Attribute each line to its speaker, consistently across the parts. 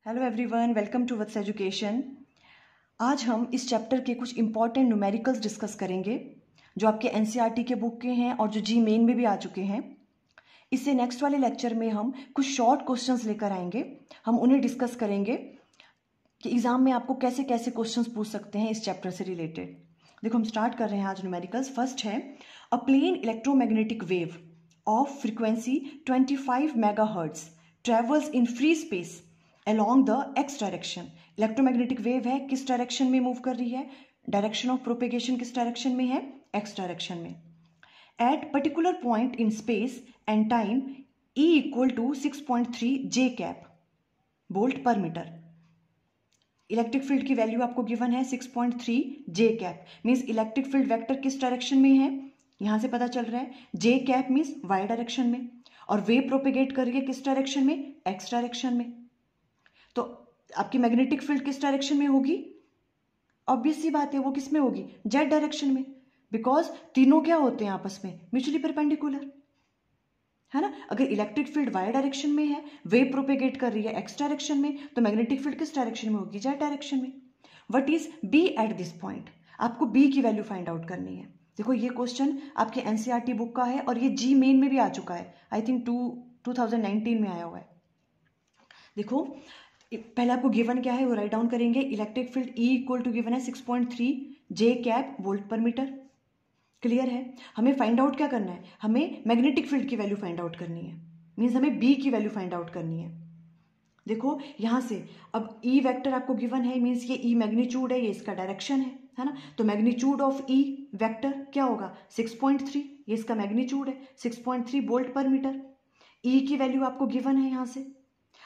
Speaker 1: Hello everyone, welcome to Vats education. आज हम इस चैप्टर के कुछ इंपॉर्टेंट न्यूमेरिकल्स डिस्कस करेंगे जो आपके एनसीईआरटी के बुक के हैं और जो जी मेन में भी आ चुके हैं। इससे नेक्स्ट वाले लेक्चर में हम कुछ शॉर्ट क्वेश्चंस लेकर आएंगे। हम उन्हें डिस्कस करेंगे कि एग्जाम में आपको कैसे कैसे क्वेश्चंस पूछ सकते हैं इस चैप्टर से रिलेटेड। देखो, हम स्टार्ट कर रहे हैं आज न्यूमेरिकल्स। फर्स्ट है a plane electromagnetic wave of frequency 25 megahertz travels in free space along the x direction. Electromagnetic wave है, किस डायरेक्शन में मूव कर रही है? डायरेक्शन ऑफ प्रोपेगेशन किस डायरेक्शन में है? x डायरेक्शन में। At particular point in space and time E equal to 6.3 J cap volt per metre. Electric field की वैल्यू आपको गिवन है 6.3 जे cap. Means electric field vector किस डायरेक्शन में है? यहां से पता चल रहा है जे कैप मीन्स y डायरेक्शन में, और वेव प्रोपेगेट कर रही है किस डायरेक्शन में? x डायरेक्शन में। तो आपकी मैग्नेटिक फील्ड किस डायरेक्शन में होगी? ऑब्वियस सी बात है, वो किस में होगी? जेड डायरेक्शन में। बिकॉज तीनों क्या होते हैं आपस में? म्यूचुअली परपेंडिकुलर, है ना। अगर इलेक्ट्रिक फील्ड वाई डायरेक्शन में है, वेव प्रोपेगेट कर रही है एक्स डायरेक्शन में, तो मैग्नेटिक फील्ड किस डायरेक्शन में होगी? जेड डायरेक्शन में। What is B at this point? आपको बी की वैल्यू फाइंड आउट करनी है। देखो, ये क्वेश्चन आपके एनसीईआरटी बुक का है और ये जी मेन में भी आ चुका है। आई थिंक 2019 में आया हुआ है। देखो, पहले आपको गिवन क्या है वो राइट डाउन करेंगे। Electric field E equal to given है 6.3 जे cap volt per metre. Clear है। हमें फाइंड आउट क्या करना है? हमें मैग्नेटिक फील्ड की वैल्यू फाइंड आउट करनी है। मीन्स हमें B की वैल्यू फाइंड आउट करनी है। देखो यहां से अब E वेक्टर आपको गिवन है, मीन्स ये E मैग्नीट्यूड है, ये इसका डायरेक्शन है ना। तो मैग्नीट्यूड ऑफ E वेक्टर क्या होगा? 6.3। ये इसका मैग्नीट्यूड है 6.3 वोल्ट पर मीटर। E की वैल्यू आपको गिवन है, यहां से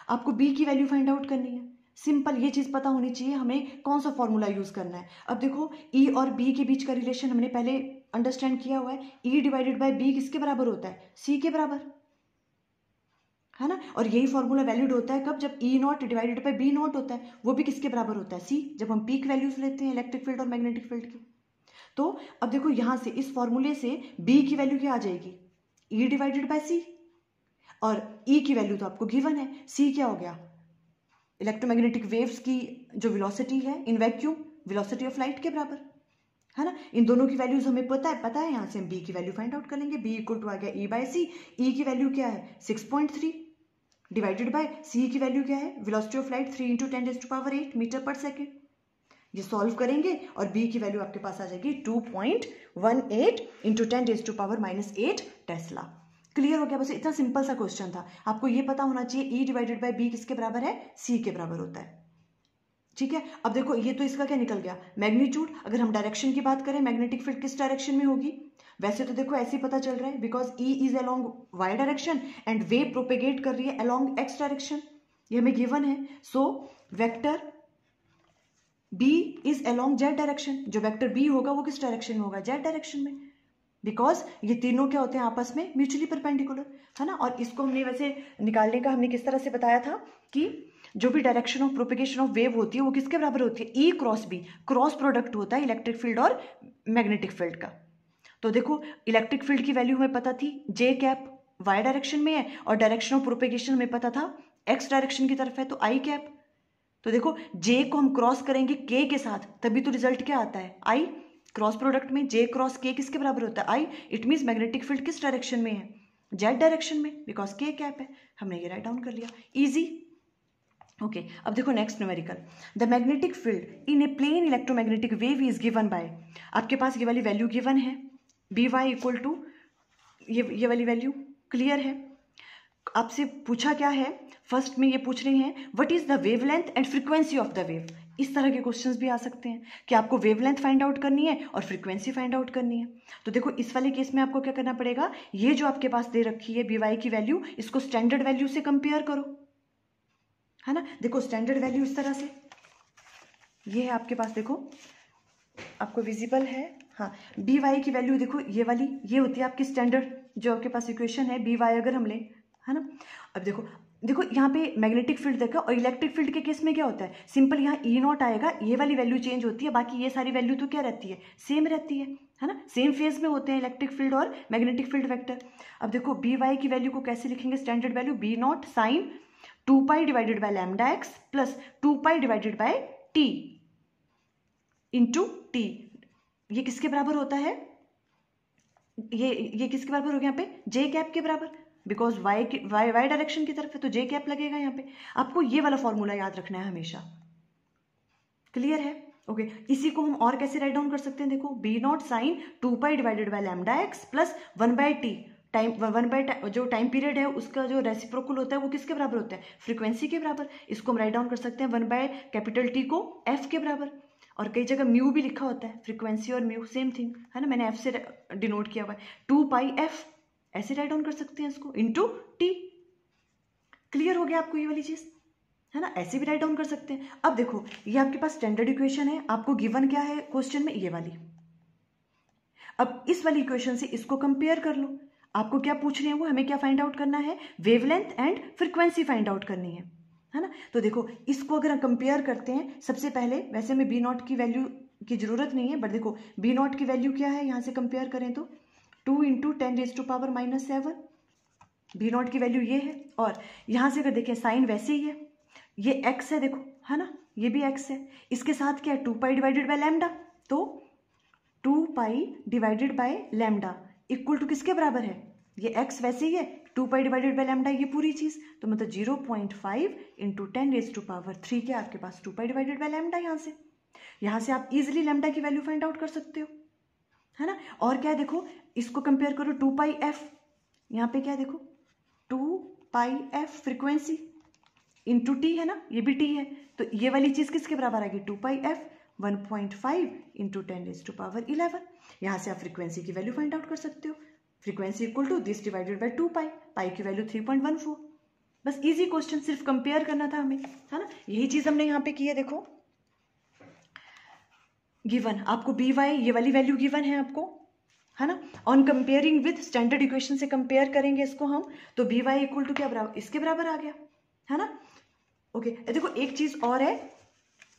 Speaker 1: आपको B की वैल्यू फाइंड आउट करनी है। सिंपल, ये चीज पता होनी चाहिए हमें कौन सा फॉर्मूला यूज करना है। अब देखो, E और B के बीच का रिलेशन हमने पहले अंडरस्टैंड किया हुआ है। E डिवाइडेड बाय B किसके बराबर होता है? C के बराबर, है ना। और यही फॉर्मूला वैलिड होता है कब? जब E naught divided bye B not होता है, वो भी किसके बराबर होता है? C, जब हम पीक वैल्यूज लेते हैं इलेक्ट्रिक फील्ड और मैग्नेटिक फील्ड की। तो अब देखो, यहां से इस फॉर्मूले से B की वैल्यू क्या आ जाएगी? E डिवाइडेड बाय C, और E की वैल्यू तो आपको गिवन है। C क्या हो गया? इलेक्ट्रोमैग्नेटिक वेव्स की जो वेलोसिटी है in vacuum, velocity of light के बराबर, है ना। इन दोनों की वैल्यूज हमें पता है। यहाँ से हम B की वैल्यू फाइंड आउट कर लेंगे। B इक्वल टू आ गया E बाय C। E की वैल्यू क्या है? 6.3 डिवाइडेड बाय C की वैल्यू क्या है? वेलोसिटी ऑफ लाइट 3 × 10⁸ मीटर पर सेकेंड। ये सॉल्व करेंगे और B की वैल्यू आपके पास आ जाएगी 2.18 × 10⁻⁸ टेस्ला। क्लियर हो गया? बस इतना सिंपल सा क्वेश्चन था। आपको ये पता होना चाहिए E डिवाइडेड बाय B किसके बराबर है? C के बराबर होता है। ठीक है। अब देखो, ये तो इसका क्या निकल गया? मैग्नीट्यूड। अगर हम डायरेक्शन की बात करें, मैग्नेटिक फील्ड किस डायरेक्शन में होगी? वैसे तो देखो ऐसे ही पता चल रहा है, because E is along y direction and wave propagate कर रही है अलोंग x डायरेक्शन। ये हमें गिवन है। So vector B is along z direction. जो वेक्टर B होगा वो किस डायरेक्शन में होगा? z डायरेक्शन में। बिकॉज ये तीनों क्या होते हैं आपस में? म्यूचुअली परपेंडिकुलर, है ना। और इसको हमने वैसे निकालने का हमने किस तरह से बताया था कि जो भी direction of propagation of wave होती है वो किसके बराबर होती है? E cross B, cross product होता है इलेक्ट्रिक फील्ड और मैग्नेटिक फील्ड का। तो देखो, इलेक्ट्रिक फील्ड की वैल्यू हमें पता थी, जे कैप y डायरेक्शन में है, और डायरेक्शन ऑफ प्रोपेगेशन हमें पता था x डायरेक्शन की तरफ है, तो I कैप। तो देखो, J को हम क्रॉस करेंगे K के साथ, तभी तो रिजल्ट क्या आता है? I। क्रॉस प्रोडक्ट में J क्रॉस K किसके बराबर होता है? I। It means magnetic field किस डायरेक्शन में है? Z डायरेक्शन में, बिकॉज K कैप है। हमने ये राइट डाउन कर लिया, इजी। ओके, अब देखो next numerical. The magnetic field in a plane electromagnetic wave is given by, आपके पास ये वाली वैल्यू गिवन है, By इक्वल टू ये वाली वैल्यू। क्लियर है। आपसे पूछा क्या है? फर्स्ट में ये पूछ रहे हैं what is the wavelength and frequency of the wave. इस तरह के क्वेश्चंस भी आ सकते हैं कि आपको वेवलेंथ फाइंड आउट करनी है और फ्रीक्वेंसी फाइंड आउट करनी है। तो देखो, इस वाले केस में आपको क्या करना पड़ेगा? ये जो आपके पास दे रखी है By की वैल्यू, इसको स्टैंडर्ड वैल्यू से कंपेयर करो, है ना। देखो, स्टैंडर्ड वैल्यू इस तरह से ये है आपके पास, देखो आपको विजिबल है, हाँ। By की वैल्यू देखो, ये वाली ये होती है आपकी स्टैंडर्ड जो आपके पास इक्वेशन है By अगर हम लें, है ना। अब देखो यहाँ पे मैग्नेटिक फील्ड देखा, और इलेक्ट्रिक फील्ड के केस में क्या होता है? सिंपल यहाँ E नॉट आएगा, ये वाली वैल्यू चेंज होती है, बाकी ये सारी वैल्यू तो क्या रहती है? सेम रहती है ना। सेम फेज में होते हैं इलेक्ट्रिक फील्ड और मैग्नेटिक फील्ड वेक्टर। अब देखो, By की वैल्यू को कैसे लिखेंगे? Standard value B naught sine 2 pi divided by lambda x plus 2 pi divided by T into T. ये किसके बराबर होता है? ये किसके बराबर हो गया यहाँ पे? जे कैप के बराबर, बिकॉज वाई डायरेक्शन की तरफ है तो जे कैप लगेगा यहाँ पे। आपको ये वाला फॉर्मूला याद रखना है हमेशा। क्लियर है? ओके इसी को हम और कैसे राइट डाउन कर सकते हैं? देखो B naught sine 2 pi divided by lambda x plus 1 by T. Time 1 by जो टाइम पीरियड है उसका जो रेसिप्रोकल होता है वो किसके बराबर होता है? फ्रीक्वेंसी के बराबर। इसको हम राइट डाउन कर सकते हैं 1 बाय कैपिटल टी को एफ के बराबर। और कई जगह म्यू भी लिखा होता है, फ्रीक्वेंसी और म्यू सेम थिंग है ना, मैंने एफ से डिनोट किया हुआ है। 2 पाई एफ ऐसे राइट डाउन कर सकते हैं इसको इंटू टी। क्लियर हो गया आपको ये वाली चीज है ना? ऐसे भी राइट डाउन कर सकते हैं। अब देखो ये आपके पास स्टैंडर्ड इक्वेशन है, आपको गिवन क्या है क्वेश्चन में? ये वाली। अब इस वाली इक्वेशन से इसको कंपेयर कर लो। आपको क्या पूछ रहे हैं वो, हमें क्या फाइंड आउट करना है? Wavelength and frequency find out करनी है ना? तो देखो इसको अगर हम कंपेयर करते हैं, सबसे पहले वैसे हमें बी नॉट की वैल्यू की जरूरत नहीं है, बट देखो बी नॉट की वैल्यू क्या है यहां से कंपेयर करें तो 2 इंटू 10⁻⁻⁷ बी नॉट की वैल्यू ये है। और यहां से अगर देखें साइन वैसे ही है, ये एक्स है देखो है ना, ये भी एक्स है। इसके साथ क्या है? 2 पाई डिवाइडेड बाय लैम्डा, तो 2 pi divided by lambda equal to किसके बराबर है? ये एक्स वैसे ही है, 2 पाई डिवाइडेड बाय लैम्डा ये पूरी चीज, तो मतलब 0.5 इंटू 10⁻³ के आपके पास 2 पाई डिवाइडेड बाय लैम्डा। यहां से आप इजिली लैम्डा की वैल्यू फाइंड आउट कर सकते हो है ना। और क्या है देखो इसको कंपेयर करो 2 पाई एफ, यहाँ पे क्या है देखो 2 पाई एफ फ्रीक्वेंसी इंटू टी है ना, ये भी टी है, तो ये वाली चीज किसके बराबर आएगी? 2 पाई एफ 1.5 इंटू 10⁻11। यहां से आप फ्रीक्वेंसी की वैल्यू फाइंड आउट कर सकते हो। Frequency equal to this divided by 2 pi, pi की वैल्यू 3.14। बस इजी क्वेश्चन, सिर्फ कंपेयर करना था हमें है ना। यही चीज हमने यहाँ पे की है। देखो गिवन आपको बी वाई ये वाली वैल्यू गिवन है आपको है ना। On comparing with standard equation से कंपेयर करेंगे इसको हम, तो बी वाई इक्वल टू क्या बराबर? इसके बराबर आ गया है ना। ओके देखो एक चीज और है,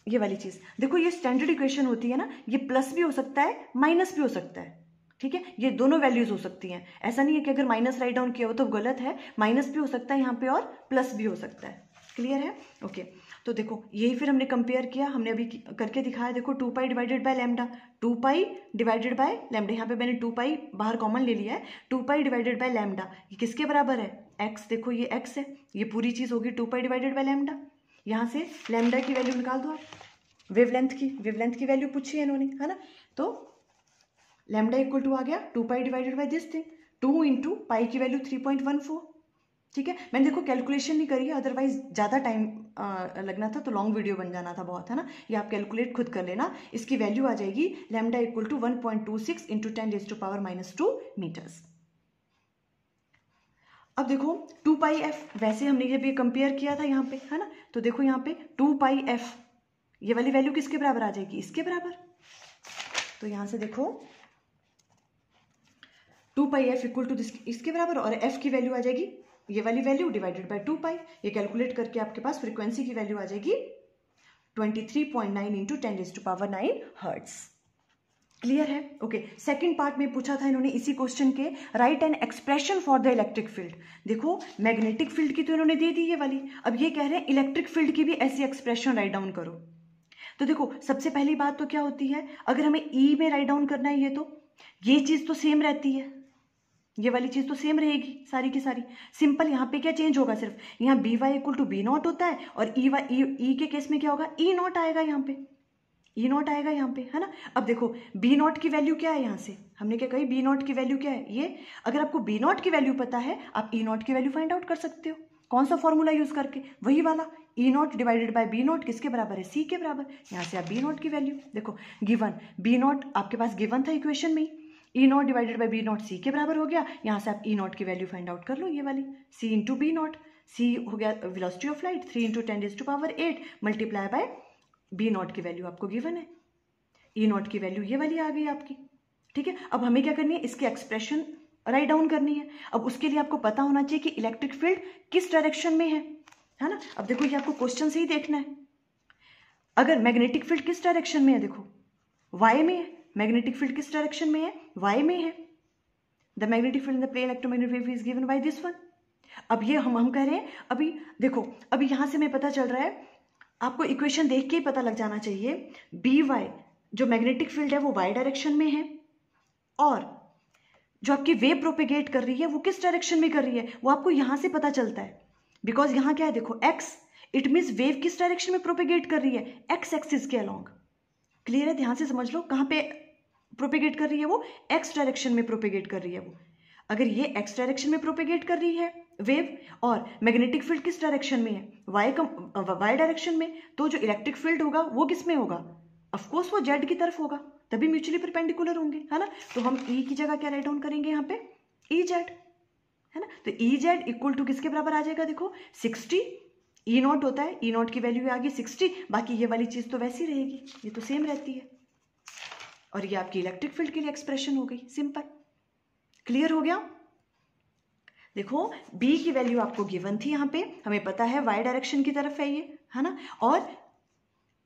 Speaker 1: ये वाली चीज देखो, ये स्टैंडर्ड इक्वेशन होती है ना, ये प्लस भी हो सकता है माइनस भी हो सकता है, ठीक है। ये दोनों वैल्यूज हो सकती हैं, ऐसा नहीं है कि अगर माइनस राइट डाउन किया हो तो गलत है, माइनस भी हो सकता है यहाँ पे और प्लस भी हो सकता है। क्लियर है? ओके तो देखो यही फिर हमने कंपेयर किया, हमने अभी करके दिखाया। देखो 2 pi divided by lambda, 2 pi divided by lambda, यहाँ पे मैंने 2 पाई बाहर कॉमन ले लिया है। 2 पाई डिवाइडेड बाय लैम्डा ये किसके बराबर है? एक्स। देखो ये एक्स है, ये पूरी चीज होगी 2 पाई डिवाइडेड बाय लैम्डा। यहाँ से लैम्डा की वैल्यू निकाल दो आप, वेवलेंथ की वैल्यू पूछी है इन्होंने है ना, तो लैम्डा इक्वल टू आ गया 2 pi divided by this thing, 2 into pi की वैल्यू 3.14। ठीक है, मैंने देखो कैलकुलेशन नहीं करी है, अदरवाइज ज़्यादा टाइम लगना था तो लॉन्ग वीडियो बन जाना था बहुत है ना। ये आप कैलकुलेट खुद कर लेना, इसकी वैल्यू आ जाएगी lambda equal to 1.26 into 10⁻⁻² metres. अब देखो 2 पाई एफ, वैसे हमने ये भी कंपेयर किया था यहाँ पे है ना, तो देखो यहाँ पे 2 पाई एफ ये वाली वैल्यू किसके बराबर आ जाएगी? इसके बराबर। तो यहां से देखो 2 पाई एफ इक्वल टू इसके बराबर, और एफ की वैल्यू आ जाएगी ये वाली वैल्यू डिवाइडेड बाय 2 पाई। ये कैलकुलेट करके आपके पास फ्रीक्वेंसी की वैल्यू आ जाएगी 23.9 इंटू 10⁻⁹ हर्ट्ज। क्लियर है? ओके सेकंड पार्ट में पूछा था इन्होंने इसी क्वेश्चन के, right an expression for the electric field. देखो मैग्नेटिक फील्ड की तो इन्होंने दे दी ये वाली, अब ये कह रहे हैं इलेक्ट्रिक फील्ड की भी ऐसी एक्सप्रेशन राइट डाउन करो। तो देखो सबसे पहली बात तो क्या होती है, अगर हमें ई में राइट डाउन करना है ये चीज तो सेम रहती है, ये वाली चीज तो सेम रहेगी सारी की सारी। सिंपल यहाँ पे क्या चेंज होगा, सिर्फ यहाँ B Y equal to B naught होता है, और ई के केस में क्या होगा? ई नॉट आएगा यहाँ पे, ई नॉट आएगा यहाँ पे है ना। अब देखो बी नॉट की वैल्यू क्या है, यहाँ से हमने क्या कही, बी नॉट की वैल्यू क्या है ये। अगर आपको बी नॉट की वैल्यू पता है आप ई नॉट की वैल्यू फाइंड आउट कर सकते हो। कौन सा फॉर्मूला यूज करके? वही वाला, E naught divided by B naught किसके बराबर है? सी के बराबर। यहाँ से आप बी नॉट की वैल्यू देखो, गिवन बी नॉट आपके पास गिवन था इक्वेशन में, E naught divided by B naught C के बराबर हो गया। यहाँ से आप ई नॉट की वैल्यू फाइंड आउट कर लो, ये वाली C into B naught, C हो गया velocity of light 3 into 10⁸ multiply bye B naught की वैल्यू आपको गिवन है, ई नॉट की वैल्यू ये वाली आ गई आपकी। ठीक है, अब हमें क्या करनी है, इसकी एक्सप्रेशन राइट डाउन करनी है। अब उसके लिए आपको पता होना चाहिए कि इलेक्ट्रिक फील्ड किस डायरेक्शन में है ना। अब देखो ये आपको क्वेश्चन से ही देखना है, अगर मैग्नेटिक फील्ड किस डायरेक्शन में है, देखो वाई में है, मैग्नेटिक फील्ड किस डायरेक्शन में है? वाई में है। The magnetic field in the plane electromagnetic wave is given by this one. अब ये हम कह रहे हैं, अभी देखो, अभी यहाँ से हमें पता चल रहा है, आपको इक्वेशन देख के ही पता लग जाना चाहिए, बी वाई जो मैग्नेटिक फील्ड है वो वाई डायरेक्शन में है, और जो आपकी वेव प्रोपेगेट कर रही है वो किस डायरेक्शन में कर रही है, वो आपको यहां से पता चलता है। बिकॉज यहां क्या है, देखो एक्स, इट मीन्स वेव किस डायरेक्शन में प्रोपेगेट कर रही है, एक्स एक्सिस के अलोंग। क्लियर है, ध्यान से समझ लो, कहां पे प्रोपेगेट कर रही है वो, एक्स डायरेक्शन में प्रोपेगेट कर रही है वो। अगर ये एक्स डायरेक्शन में प्रोपेगेट कर रही है वेव, और मैग्नेटिक फील्ड किस डायरेक्शन में है, वाई डायरेक्शन में, तो जो इलेक्ट्रिक फील्ड होगा वो किस में होगा, ऑफकोर्स वो जेड की तरफ होगा, तभी म्यूचुअली परपेंडिकुलर होंगे, है ना। तो हम ई की जगह क्या राइट डाउन करेंगे यहाँ पे, ई जेड, है ना। तो ई जेड इक्वल टू किसके बराबर आ जाएगा, देखो 60, ई नॉट होता है, ई नॉट की वैल्यू आ गई 60, बाकी ये वाली चीज तो वैसी रहेगी, ये तो सेम रहती है, और ये आपकी इलेक्ट्रिक फील्ड के लिए एक्सप्रेशन हो गई, सिंपल। क्लियर हो गया। देखो बी की वैल्यू आपको गिवन थी, यहाँ पे हमें पता है वाई डायरेक्शन की तरफ है ये, है ना, और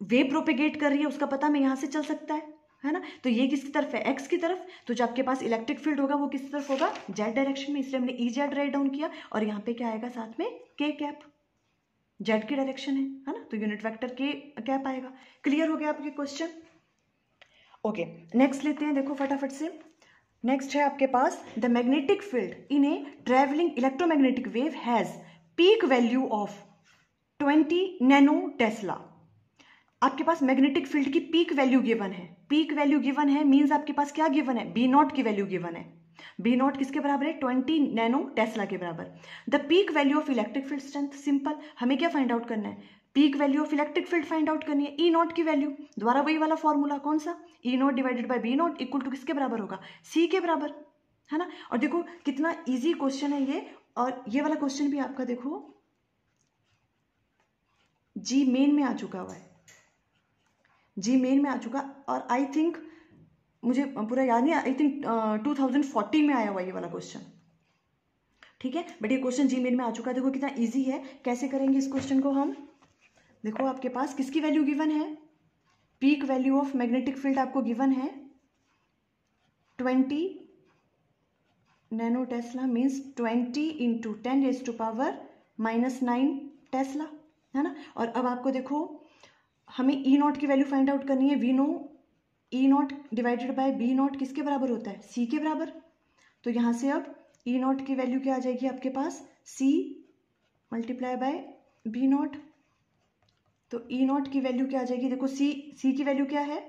Speaker 1: वेव प्रोपेगेट कर रही है उसका पता हमें यहाँ से चल सकता है ना। तो ये किसकी तरफ है, एक्स की तरफ, तो जो आपके पास इलेक्ट्रिक फील्ड होगा वो किस तरफ होगा, जेड डायरेक्शन में, इसलिए हमने ई जेड राइट डाउन किया, और यहाँ पे क्या आएगा साथ में, के कैप, जेड की डायरेक्शन है ना, तो यूनिट वेक्टर के कैप आएगा। क्लियर हो गया आपके क्वेश्चन। ओके, नेक्स्ट लेते हैं, देखो फटाफट से। नेक्स्ट है आपके पास, the magnetic field in a travelling electromagnetic wave has peak value of 20 nano tesla. आपके पास मैग्नेटिक फील्ड की पीक वैल्यू गिवन है, पीक वैल्यू गिवन है मींस आपके पास क्या गिवन है, बी नॉट की वैल्यू गिवन है, बी नॉट किसके बराबर है, 20 नैनो टेस्ला के बराबर। The peak value of electric field strength, simple, हमें क्या फाइंड आउट करना है, peak value of electric field find out करनी है, ई नॉट की वैल्यू, दोबारा वही वाला फॉर्मूला, कौन सा, E naught divided by B naught equal to किसके बराबर होगा, सी के बराबर, है ना। और देखो कितना इजी क्वेश्चन है ये, और ये वाला क्वेश्चन भी आपका देखो जी मेन में आ चुका हुआ है, जी मेन में आ चुका, और आई थिंक, मुझे पूरा याद नहीं, आई थिंक 2014 में आया हुआ ये वाला क्वेश्चन, ठीक है, बट ये क्वेश्चन जी मेन में आ चुका है। देखो कितना इजी है, कैसे करेंगे इस क्वेश्चन को हम, देखो आपके पास किसकी वैल्यू गिवन है, peak value of magnetic field आपको गिवन है 20 nano tesla, means 20 into 10⁻⁻9 tesla, है ना। और अब आपको देखो हमें ई नॉट की वैल्यू फाइंड आउट करनी है, we know E naught divided by B naught किसके बराबर होता है, सी के बराबर। तो यहाँ से अब ई नॉट की वैल्यू क्या आ जाएगी आपके पास, C multiply by B not, तो ई नॉट की वैल्यू क्या आ जाएगी, देखो सी की वैल्यू क्या है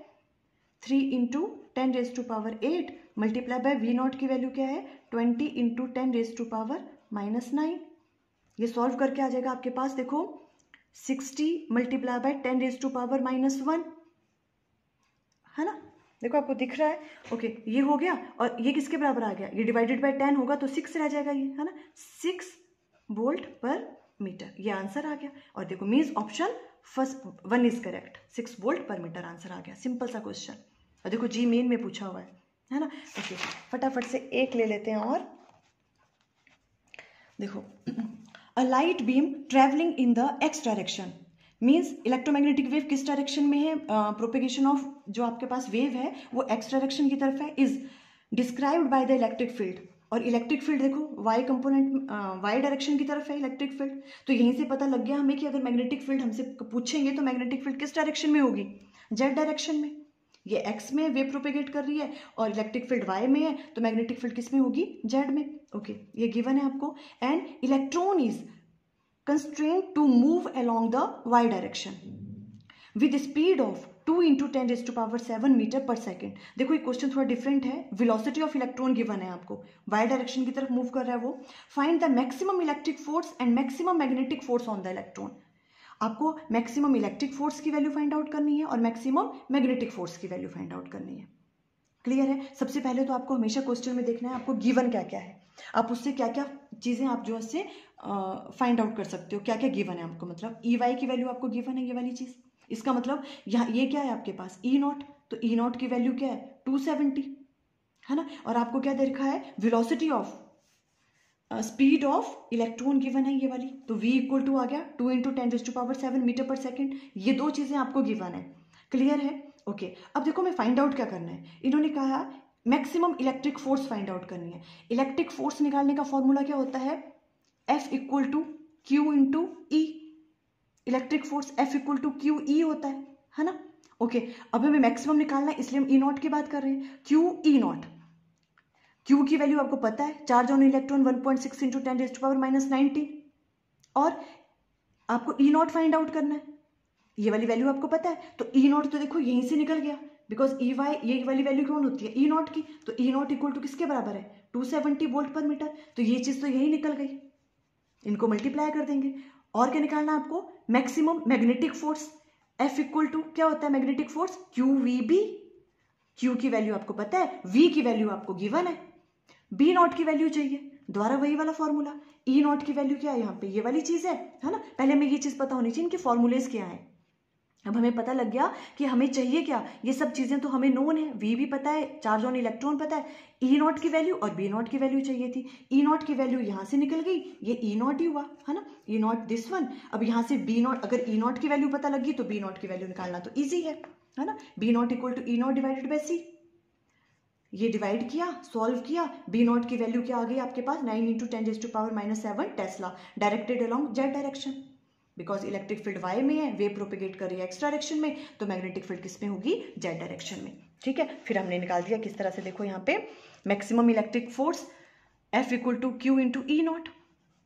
Speaker 1: 3 into 10⁸ multiply by V naught की वैल्यू क्या है 20 इंटू 10⁻⁻9। ये सॉल्व करके आ जाएगा आपके पास, देखो 60 मल्टीप्लाई बाय 10⁻⁻1, है ना। देखो आपको दिख रहा है, ओके ये हो गया, और ये किसके बराबर आ गया, ये डिवाइडेड बाय 10 होगा तो 6 रह जाएगा ये, है ना, 6 वोल्ट पर मीटर, ये आंसर आ गया। और देखो means option first 1 is correct, 6 volt per metre answer आ गया, सिंपल सा क्वेश्चन। और देखो जी मेन में पूछा हुआ है ना। ओके फटाफट से एक ले लेते हैं और, देखो a light beam travelling in the x direction, means electromagnetic wave किस डायरेक्शन में है, प्रोपेगेशन ऑफ जो आपके पास वेव है वो एक्स डायरेक्शन की तरफ है, is described by the electric field, और इलेक्ट्रिक फील्ड देखो वाई कंपोनेंट, वाई डायरेक्शन की तरफ है इलेक्ट्रिक फील्ड। तो यहीं से पता लग गया हमें कि अगर मैग्नेटिक फील्ड हमसे पूछेंगे तो मैग्नेटिक फील्ड किस डायरेक्शन में होगी, जेड डायरेक्शन में। ये एक्स में वेव प्रोपेगेट कर रही है और इलेक्ट्रिक फील्ड वाई में है, तो मैग्नेटिक फील्ड किस में होगी, जेड में। ओके ये गिवन है आपको, and electron is constrained to move along the y direction with speed of 2 into 10⁻7 metre पर सेकेंड। देखो ये क्वेश्चन थोड़ा डिफरेंट है, वेलोसिटी ऑफ इलेक्ट्रॉन गिवन है आपको, y डायरेक्शन की तरफ मूव कर रहा है वो। Find the maximum electric force and maximum magnetic force on the electron. आपको मैक्सिमम इलेक्ट्रिक फोर्स की वैल्यू फाइंड आउट करनी है और मैक्सिमम मैग्नेटिक फोर्स की वैल्यू फाइंड आउट करनी है। क्लियर है। सबसे पहले तो आपको हमेशा क्वेश्चन में देखना है आपको गिवन क्या क्या है, आप उससे क्या क्या चीज़ें आप जो है फाइंड आउट कर सकते हो, क्या क्या गिवन है आपको। मतलब ई वाई की वैल्यू आपको गिवन है ये वाली चीज़, इसका मतलब यहाँ ये क्या है आपके पास ई नॉट, तो ई नॉट की वैल्यू क्या है 270, है ना। और आपको क्या दे रखा है velocity of speed of electron given है ये वाली, तो v इक्वल टू आ गया 2 इंटू 10⁻7 मीटर पर सेकेंड। ये दो चीज़ें आपको गिवन है। क्लियर है। ओके अब देखो मैं फाइंड आउट क्या करना है, इन्होंने कहा maximum electric force find out करनी है। इलेक्ट्रिक फोर्स निकालने का फॉर्मूला क्या होता है, F equal to Q into E, electric force F equal to Q E होता है ना। ओके, अब हमें मैक्सिमम निकालना है, इसलिए हम ई नॉट की बात कर रहे हैं। क्यू ई नॉट, क्यू की वैल्यू आपको पता है, चार्ज ऑन इलेक्ट्रॉन 1.6 इंटू 10⁻⁻19, और आपको ई नॉट फाइंड आउट करना है, ये वाली वैल्यू आपको पता है। तो ई नॉट तो देखो यहीं से निकल गया, बिकॉज ई वाई ये वाली वैल्यू कौन होती है, ई नॉट की, तो ई नॉट इक्वल टू किसके बराबर है, 270 वोल्ट पर मीटर, तो ये चीज तो यही निकल गई, इनको मल्टीप्लाई कर देंगे। और क्या निकालना है आपको, maximum magnetic force F equal to क्या होता है magnetic force, Q V B, Q की वैल्यू आपको पता है, V की वैल्यू आपको गिवन है, B नॉट की वैल्यू चाहिए, द्वारा वही वाला फॉर्मूला, E नॉट की वैल्यू क्या है यहाँ पे, ये वाली चीज है ना। पहले हमें ये चीज पता होनी चाहिए इनके फॉर्मूलेज क्या है। अब हमें पता लग गया कि हमें चाहिए क्या, ये सब चीजें तो हमें नोन है, V भी पता है, चार्ज ऑन इलेक्ट्रॉन पता है, E नॉट की वैल्यू और B नॉट की वैल्यू चाहिए थी। E नॉट की वैल्यू यहाँ से निकल गई, ये E नॉट ही हुआ है ना, E नॉट दिस वन। अब यहाँ से B नॉट, अगर E नॉट की वैल्यू पता लगी तो B नॉट की वैल्यू निकालना तो ईजी है ना। B naught equal to E naught divided by C, ये डिवाइड किया, सॉल्व किया, B नॉट की वैल्यू क्या आ गई आपके पास, 9 into 10⁻⁻7 tesla, directed along Z direction, because electric field Y में है, वेव प्रोपेगेट कर रही है एक्स डायरेक्शन में, तो मैग्नेटिक फील्ड किस में होगी, जेड डायरेक्शन में। ठीक है, फिर हमने निकाल दिया किस तरह से, देखो यहाँ पे maximum electric force F equal to Q into E naught,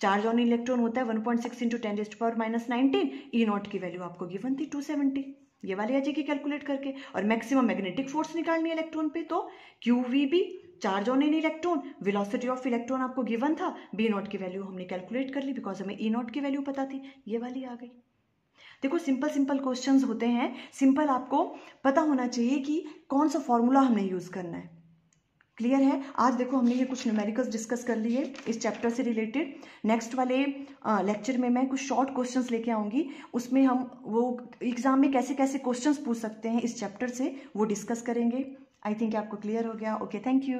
Speaker 1: charge on electron होता है 1.6 इंटू 10⁻⁻19, ई नॉट की वैल्यू आपको गिवन थी 270, ये वाली आ जाएगी कैलकुलेट करके। और मैक्सिमम मैग्नेटिक फोर्स निकालनी है इलेक्ट्रॉन पे, तो Q V B, charge on in electron, velocity of electron आपको गिवन था, बी नॉट की वैल्यू हमने कैलकुलेट कर ली बिकॉज हमें ई नॉट की वैल्यू पता थी, ये वाली आ गई। देखो सिंपल सिंपल क्वेश्चंस होते हैं, सिंपल आपको पता होना चाहिए कि कौन सा फॉर्मूला हमने यूज करना है। क्लियर है। आज देखो हमने ये कुछ न्यूमेरिकल्स डिस्कस कर लिए इस चैप्टर से रिलेटेड। नेक्स्ट वाले लेक्चर में मैं कुछ शॉर्ट क्वेश्चंस लेके आऊंगी, उसमें हम वो एग्जाम में कैसे कैसे क्वेश्चंस पूछ सकते हैं इस चैप्टर से वो डिस्कस करेंगे। आई थिंक आपको क्लियर हो गया। Okay, thank you.